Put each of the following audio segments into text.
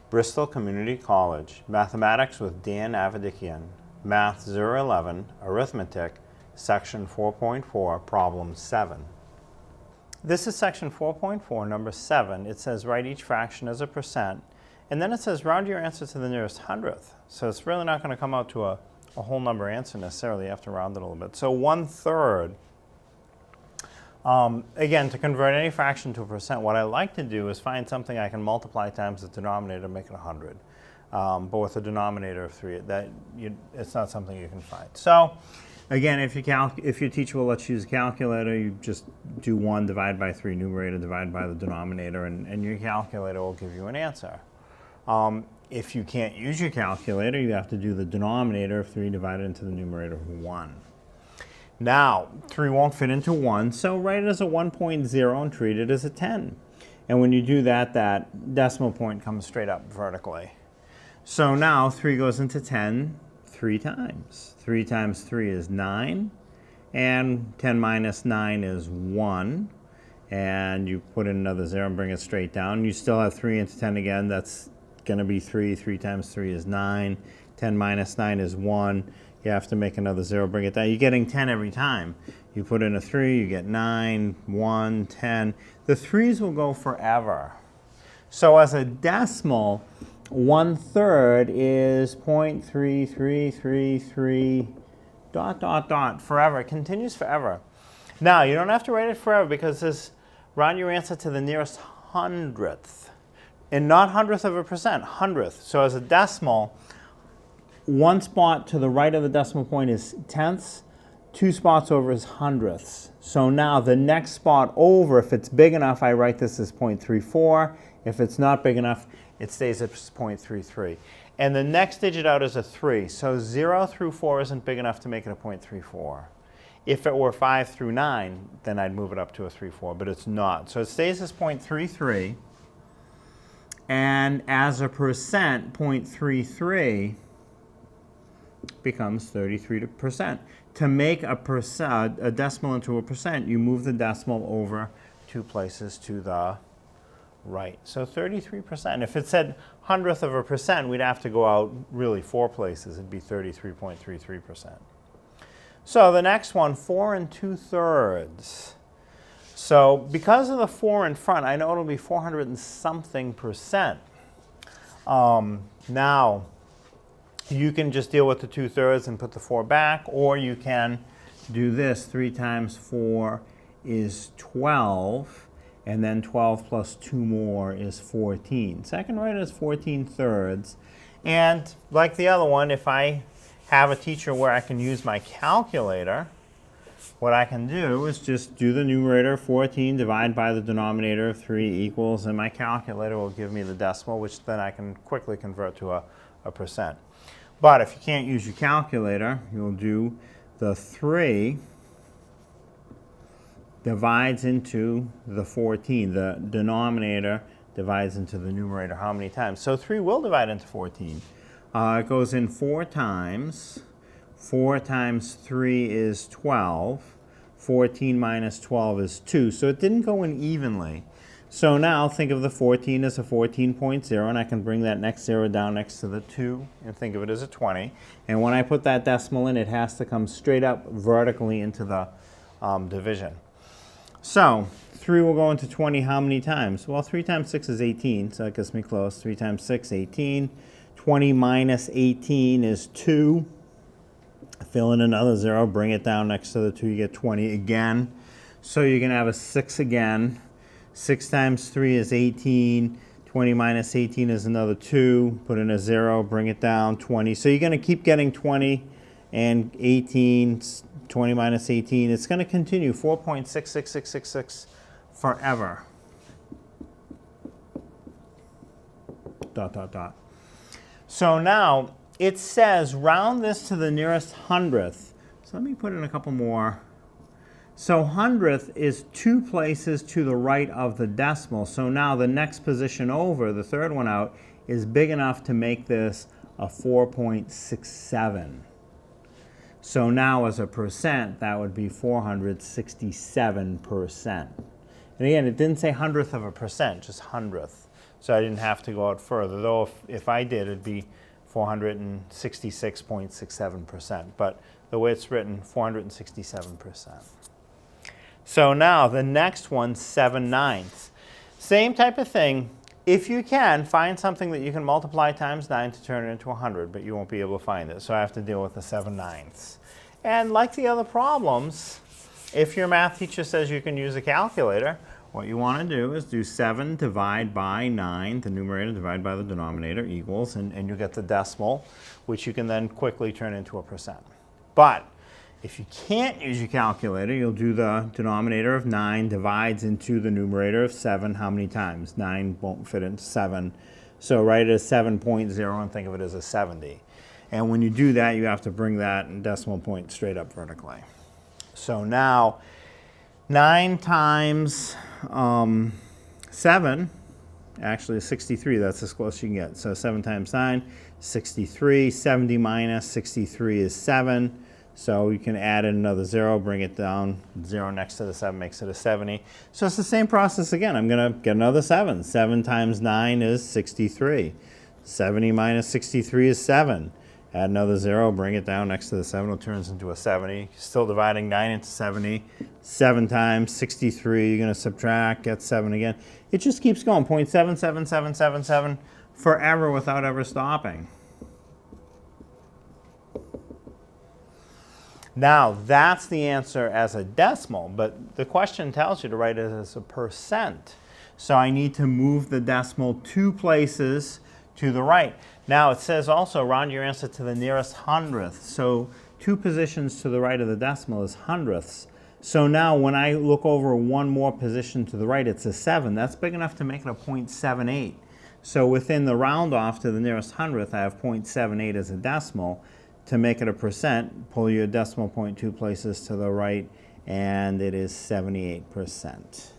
Bristol Community College, Mathematics with Dan Avedikian, Math 011, Arithmetic, Section 4.4, Problem 7. This is Section 4.4, number 7. It says write each fraction as a percent, and then it says round your answer to the nearest hundredth. So it's really not going to come out to a whole number answer necessarily. You have to round it a little bit. So 1/3. Again, to convert any fraction to a percent, what I like to do is find something I can multiply times the denominator to make it 100. But with a denominator of 3, it's not something you can find. So again, if your teacher will let you use a calculator, you just do 1 divided by 3, numerator divided by the denominator, and your calculator will give you an answer. If you can't use your calculator, you have to do the denominator of 3 divided into the numerator of 1. Now, 3 won't fit into 1, so write it as a 1.0 and treat it as a 10. And when you do that, that decimal point comes straight up vertically. So now 3 goes into 10 3 times. 3 times 3 is 9, and 10 minus 9 is 1. And you put in another 0 and bring it straight down. You still have 3 into 10 again. That's going to be 3. 3 times 3 is 9. 10 minus 9 is 1. You have to make another 0, bring it down. You're getting 10 every time. You put in a 3, you get 9, 1, 10. The 3s will go forever. So as a decimal, 1/3 is 0.3333 ... forever. It continues forever. Now, you don't have to write it forever because this round your answer to the nearest hundredth. And not hundredth of a percent, hundredth. So as a decimal, 1 spot to the right of the decimal point is tenths, 2 spots over is hundredths. So now the next spot over, if it's big enough, I write this as 0.34. If it's not big enough, it stays at 0.33. And the next digit out is a 3. So 0 through 4 isn't big enough to make it a 0.34. If it were 5 through 9, then I'd move it up to a 3/4, but it's not. So it stays as 0.33. And as a percent, 0.33 becomes 33%. To make a decimal into a percent, you move the decimal over 2 places to the right. So 33%. If it said hundredth of a percent, we'd have to go out really 4 places. It'd be 33.33%. So the next one, 4 2/3. So because of the 4 in front, I know it'll be 400 and something percent. Now, you can just deal with the 2/3 and put the 4 back, or you can do this. 3 times 4 is 12, and then 12 plus 2 more is 14. So I can write it as 14/3. And like the other one, if I have a teacher where I can use my calculator, what I can do is just do the numerator 14 divided by the denominator of 3 equals, and my calculator will give me the decimal, which then I can quickly convert to a percent. But if you can't use your calculator, you'll do the 3 divides into the 14. The denominator divides into the numerator how many times? So 3 will divide into 14. It goes in 4 times. 4 times 3 is 12. 14 minus 12 is 2. So it didn't go in evenly. So now think of the 14 as a 14.0, and I can bring that next 0 down next to the 2 and think of it as a 20. And when I put that decimal in, it has to come straight up vertically into the division. So 3 will go into 20 how many times? Well, 3 times 6 is 18, so that gets me close. 3 times 6, 18. 20 minus 18 is 2. Fill in another 0, bring it down next to the 2, you get 20 again. So you're going to have a 6 again. 6 times 3 is 18. 20 minus 18 is another 2. Put in a 0, bring it down, 20. So you're going to keep getting 20 and 18. 20 minus 18. It's going to continue 4.66666 forever. ... So now it says round this to the nearest hundredth. So let me put in a couple more. So hundredth is 2 places to the right of the decimal. So now the next position over, the third one out, is big enough to make this a 4.67. So now as a percent, that would be 467%. And again, it didn't say hundredth of a percent, just hundredth. So I didn't have to go out further, though if I did, it'd be 466.67%. But the way it's written, 467%. So now the next one, 7/9. Same type of thing. If you can, find something that you can multiply times 9 to turn it into 100, but you won't be able to find it. So I have to deal with the 7/9. And like the other problems, if your math teacher says you can use a calculator, what you want to do is do 7 divided by 9, the numerator divided by the denominator equals, and you get the decimal, which you can then quickly turn into a percent. But if you can't use your calculator, you'll do the denominator of 9 divides into the numerator of 7 how many times? 9 won't fit into 7. So write it as 7.0 and think of it as a 70. And when you do that, you have to bring that decimal point straight up vertically. So now 9 times 7 actually is 63. That's as close as you can get. So 7 times 9, 63. 70 minus 63 is 7. So you can add in another 0, bring it down. 0 next to the 7 makes it a 70. So it's the same process again. I'm going to get another 7. 7 times 9 is 63. 70 minus 63 is 7. Add another 0, bring it down next to the 7, it turns into a 70. Still dividing 9 into 70. 7 times 63, you're going to subtract, get 7 again. It just keeps going, 0.77777 forever without ever stopping. Now, that's the answer as a decimal, but the question tells you to write it as a percent. So I need to move the decimal 2 places to the right. Now, it says also round your answer to the nearest hundredth. So 2 positions to the right of the decimal is hundredths. So now when I look over 1 more position to the right, it's a 7. That's big enough to make it a 0.78. So within the round off to the nearest hundredth, I have 0.78 as a decimal. To make it a percent, pull your decimal point 2 places to the right, and it is 78%.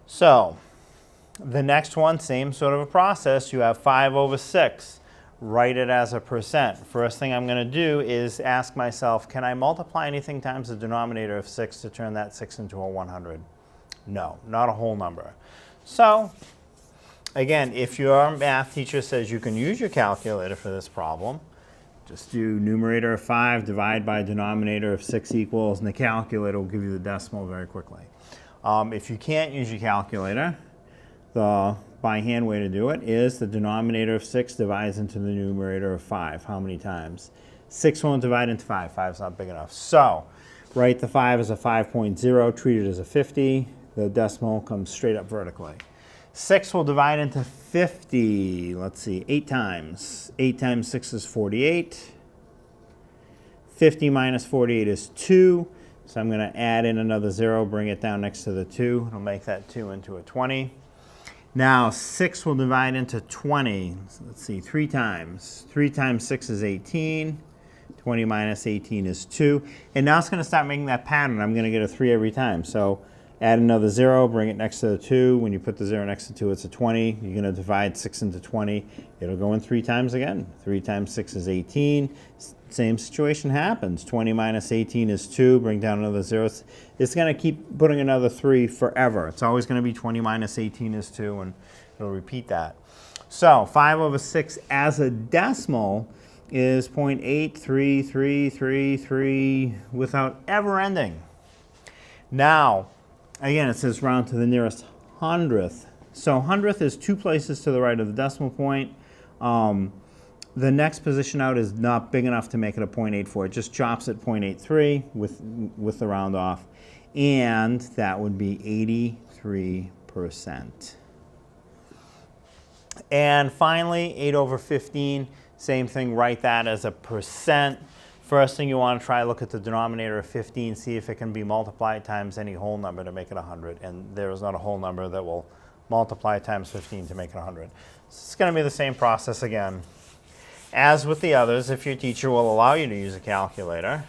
So the next one, same sort of a process. You have 5/6. Write it as a percent. First thing I'm going to do is ask myself, can I multiply anything times the denominator of 6 to turn that 6 into a 100? No, not a whole number. So again, if your math teacher says you can use your calculator for this problem, just do numerator of 5 divided by denominator of 6 equals, and the calculator will give you the decimal very quickly. If you can't use your calculator, the by hand way to do it is the denominator of 6 divides into the numerator of 5. How many times? 6 won't divide into 5. 5 is not big enough. So write the 5 as a 5.0, treat it as a 50. The decimal comes straight up vertically. 6 will divide into 50, let's see, 8 times. 8 times 6 is 48. 50 minus 48 is 2. So I'm going to add in another 0, bring it down next to the 2. It'll make that 2 into a 20. Now 6 will divide into 20. So let's see, 3 times. 3 times 6 is 18. 20 minus 18 is 2. And now it's going to start making that pattern. I'm going to get a 3 every time. So add another 0, bring it next to the 2. When you put the 0 next to 2, it's a 20. You're going to divide 6 into 20. It'll go in 3 times again. 3 times 6 is 18. Same situation happens. 20 minus 18 is 2. Bring down another 0. It's going to keep putting another 3 forever. It's always going to be 20 minus 18 is 2, and it'll repeat that. So 5/6 as a decimal is 0.83333 without ever ending. Now, again, it says round to the nearest hundredth. So hundredth is 2 places to the right of the decimal point. The next position out is not big enough to make it a 0.84. It just chops at 0.83 with the round off. And that would be 83%. And finally, 8/15, same thing, write that as a percent. First thing you want to try, look at the denominator of 15, see if it can be multiplied times any whole number to make it 100. And there is not a whole number that will multiply times 15 to make it 100. So it's going to be the same process again. As with the others, if your teacher will allow you to use a calculator,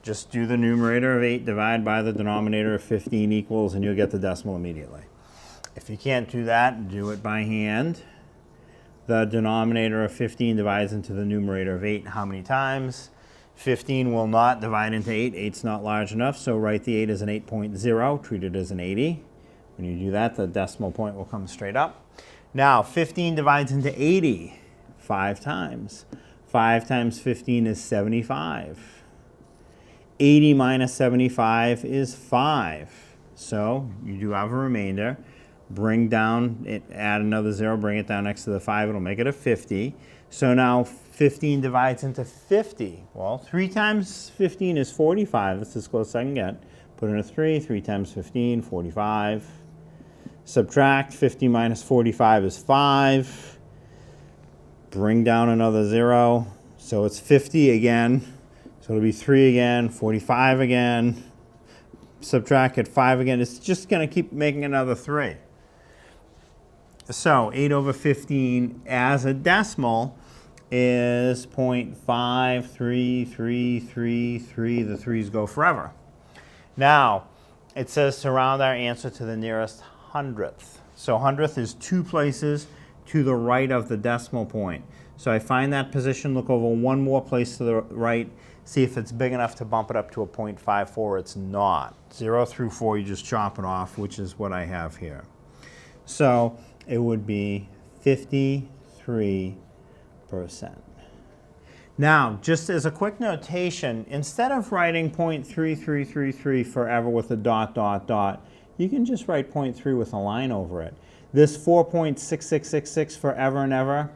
just do the numerator of 8 divided by the denominator of 15 equals, and you'll get the decimal immediately. If you can't do that, do it by hand. The denominator of 15 divides into the numerator of 8 how many times? 15 will not divide into 8. 8's not large enough, so write the 8 as an 8.0, treat it as an 80. When you do that, the decimal point will come straight up. Now, 15 divides into 80 5 times. 5 times 15 is 75. 80 minus 75 is 5. So you do have a remainder. Bring down, add another 0, bring it down next to the 5. It'll make it a 50. So now 15 divides into 50. Well, 3 times 15 is 45. That's as close as I can get. Put in a 3. 3 times 15, 45. Subtract, 50 minus 45 is 5. Bring down another 0. So it's 50 again. So it'll be 3 again, 45 again. Subtract it 5 again. It's just going to keep making another 3. So 8 over 15 as a decimal is 0.53333. The 3's go forever. Now, it says to round our answer to the nearest hundredth. So hundredth is 2 places to the right of the decimal point. So I find that position, look over 1 more place to the right, see if it's big enough to bump it up to a 0.54. It's not. 0 through 4, you just chop it off, which is what I have here. So it would be 53%. Now, just as a quick notation, instead of writing 0.3333 forever with a dot, dot, dot, you can just write 0.3 with a line over it. This 4.6666 forever and ever,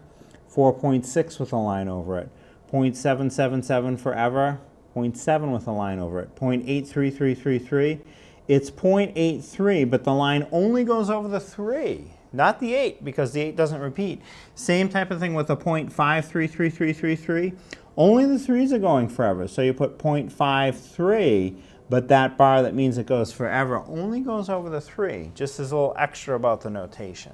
4.6 with a line over it. 0.777 forever, 0.7 with a line over it. 0.83333, it's 0.83, but the line only goes over the 3, not the 8, because the 8 doesn't repeat. Same type of thing with a 0.533333. Only the 3's are going forever, so you put 0.53, but that bar that means it goes forever only goes over the 3, just as a little extra about the notation.